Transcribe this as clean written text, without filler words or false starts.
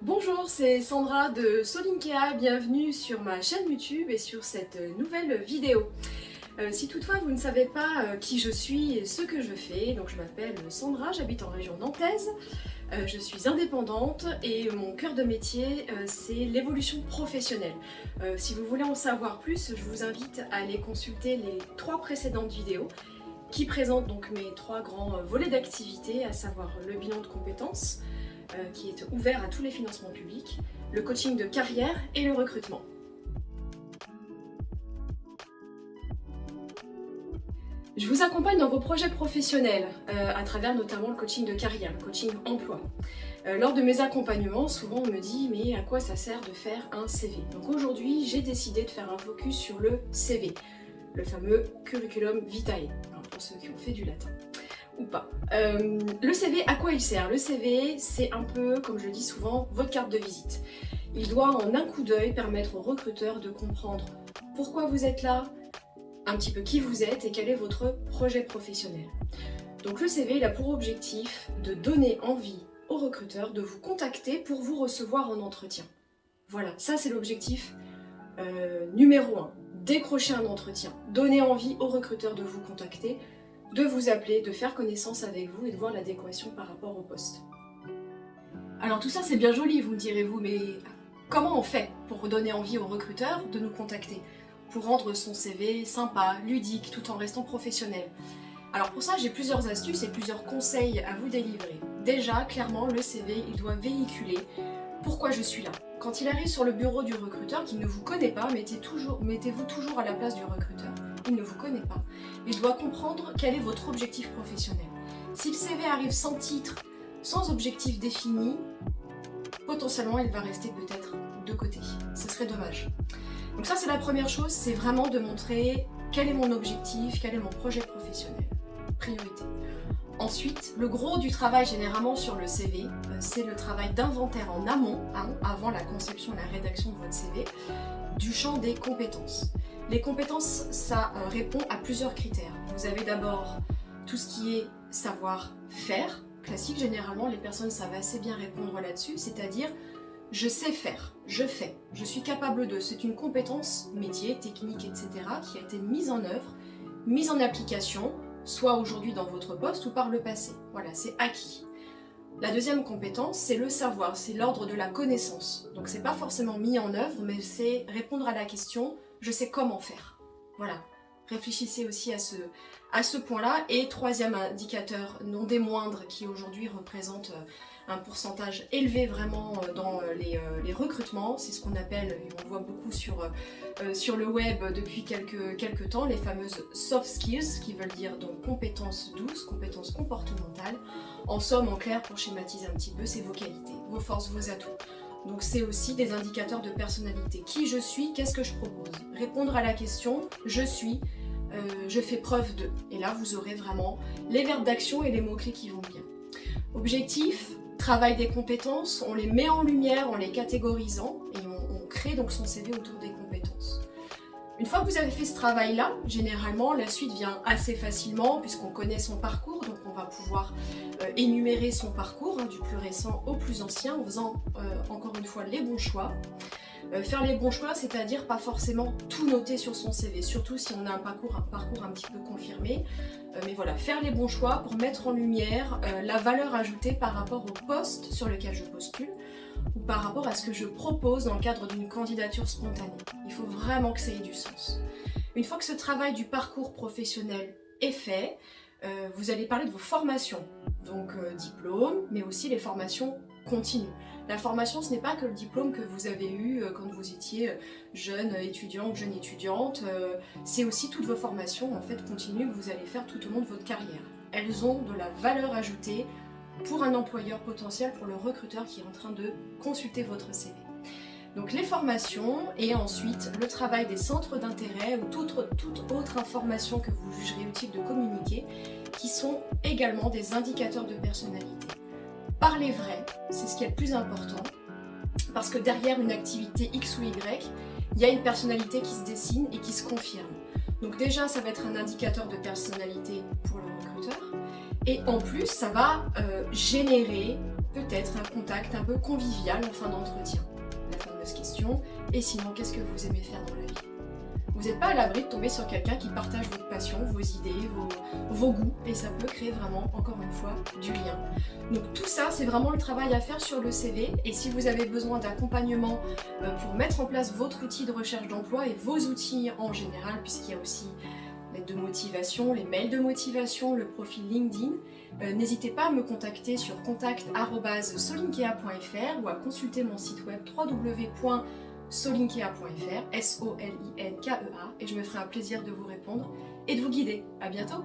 Bonjour, c'est Sandra de Solinkea, bienvenue sur ma chaîne YouTube et sur cette nouvelle vidéo. Si toutefois vous ne savez pas qui je suis et ce que je fais, donc je m'appelle Sandra, j'habite en région nantaise, je suis indépendante et mon cœur de métier c'est l'évolution professionnelle. Si vous voulez en savoir plus, je vous invite à aller consulter les 3 précédentes vidéos qui présentent donc mes 3 grands volets d'activité, à savoir le bilan de compétences, qui est ouvert à tous les financements publics, le coaching de carrière et le recrutement. Je vous accompagne dans vos projets professionnels, à travers notamment le coaching de carrière, le coaching emploi. Lors de mes accompagnements, souvent on me dit « mais à quoi ça sert de faire un CV ?» Donc aujourd'hui, j'ai décidé de faire un focus sur le CV, le fameux curriculum vitae, pour ceux qui ont fait du latin. Ou pas. Le CV, à quoi il sert? Le CV, c'est un peu, comme je le dis souvent, votre carte de visite. Il doit en un coup d'œil permettre aux recruteurs de comprendre pourquoi vous êtes là, un petit peu qui vous êtes et quel est votre projet professionnel. Donc le CV, il a pour objectif de donner envie aux recruteurs de vous contacter pour vous recevoir en entretien. Voilà, ça c'est l'objectif numéro 1. Décrocher un entretien, donner envie aux recruteurs de vous contacter, de vous appeler, de faire connaissance avec vous et de voir l'adéquation par rapport au poste. Alors tout ça c'est bien joli, vous me direz-vous, mais comment on fait pour donner envie aux recruteurs de nous contacter? Pour rendre son CV sympa, ludique, tout en restant professionnel? Alors pour ça j'ai plusieurs astuces et plusieurs conseils à vous délivrer. Déjà, clairement, le CV il doit véhiculer pourquoi je suis là. Quand il arrive sur le bureau du recruteur qui ne vous connaît pas, mettez-vous toujours à la place du recruteur. Il ne vous connaît pas. Il doit comprendre quel est votre objectif professionnel. Si le CV arrive sans titre, sans objectif défini, potentiellement il va rester peut-être de côté. Ce serait dommage. Donc ça c'est la première chose, c'est vraiment de montrer quel est mon objectif, quel est mon projet professionnel. Priorité. Ensuite, le gros du travail généralement sur le CV, c'est le travail d'inventaire en amont, avant la conception et la rédaction de votre CV, du champ des compétences. Les compétences, ça répond à plusieurs critères. Vous avez d'abord tout ce qui est savoir-faire, classique, généralement les personnes savent assez bien répondre là-dessus, c'est-à-dire je sais faire, je fais, je suis capable de. C'est une compétence métier, technique, etc. qui a été mise en œuvre, mise en application, soit aujourd'hui dans votre poste ou par le passé. Voilà, c'est acquis. La deuxième compétence, c'est le savoir, c'est l'ordre de la connaissance. Donc c'est pas forcément mis en œuvre, mais c'est répondre à la question « je sais comment faire ». Voilà, réfléchissez aussi à ce point-là. Et troisième indicateur, non des moindres, qui aujourd'hui représente un pourcentage élevé vraiment dans les recrutements, c'est ce qu'on appelle, et on le voit beaucoup sur le web depuis quelques temps, les fameuses soft skills, qui veulent dire donc compétences douces, compétences comportementales. En somme, en clair, pour schématiser un petit peu, c'est vos qualités, vos forces, vos atouts. Donc c'est aussi des indicateurs de personnalité. Qui je suis, qu'est-ce que je propose? Répondre à la question « je suis », je fais preuve de. Et là, vous aurez vraiment les verbes d'action et les mots-clés qui vont bien. Objectif, travail des compétences, on les met en lumière en les catégorisant et on crée donc son CV autour des compétences. Une fois que vous avez fait ce travail-là, généralement la suite vient assez facilement puisqu'on connaît son parcours, donc on va pouvoir énumérer son parcours, du plus récent au plus ancien, en faisant encore une fois les bons choix. Faire les bons choix, c'est-à-dire pas forcément tout noter sur son CV, surtout si on a un parcours un petit peu confirmé. Mais voilà, faire les bons choix pour mettre en lumière la valeur ajoutée par rapport au poste sur lequel je postule ou par rapport à ce que je propose dans le cadre d'une candidature spontanée. Il faut vraiment que ça ait du sens. Une fois que ce travail du parcours professionnel est fait, vous allez parler de vos formations, donc diplôme, mais aussi les formations continues. La formation, ce n'est pas que le diplôme que vous avez eu quand vous étiez jeune étudiant ou jeune étudiante, c'est aussi toutes vos formations en fait continues que vous allez faire tout au long de votre carrière. Elles ont de la valeur ajoutée pour un employeur potentiel, pour le recruteur qui est en train de consulter votre CV. Donc les formations et ensuite le travail des centres d'intérêt ou toute autre information que vous jugerez utile de communiquer, qui sont également des indicateurs de personnalité. Parlez vrai, c'est ce qui est le plus important, parce que derrière une activité X ou Y, il y a une personnalité qui se dessine et qui se confirme. Donc déjà, ça va être un indicateur de personnalité pour le recruteur, et en plus, ça va générer peut-être un contact un peu convivial en fin d'entretien. La fameuse question, et sinon qu'est-ce que vous aimez faire dans la vie? Vous n'êtes pas à l'abri de tomber sur quelqu'un qui partage votre passion, vos idées, vos goûts, et ça peut créer vraiment, encore une fois, du lien. Donc tout ça, c'est vraiment le travail à faire sur le CV, et si vous avez besoin d'accompagnement pour mettre en place votre outil de recherche d'emploi et vos outils en général, puisqu'il y a aussi l'aide de motivation, les mails de motivation, le profil LinkedIn, n'hésitez pas à me contacter sur contact@solinkea.fr ou à consulter mon site web www.solinkea.fr, Solinkea, et je me ferai un plaisir de vous répondre et de vous guider. À bientôt!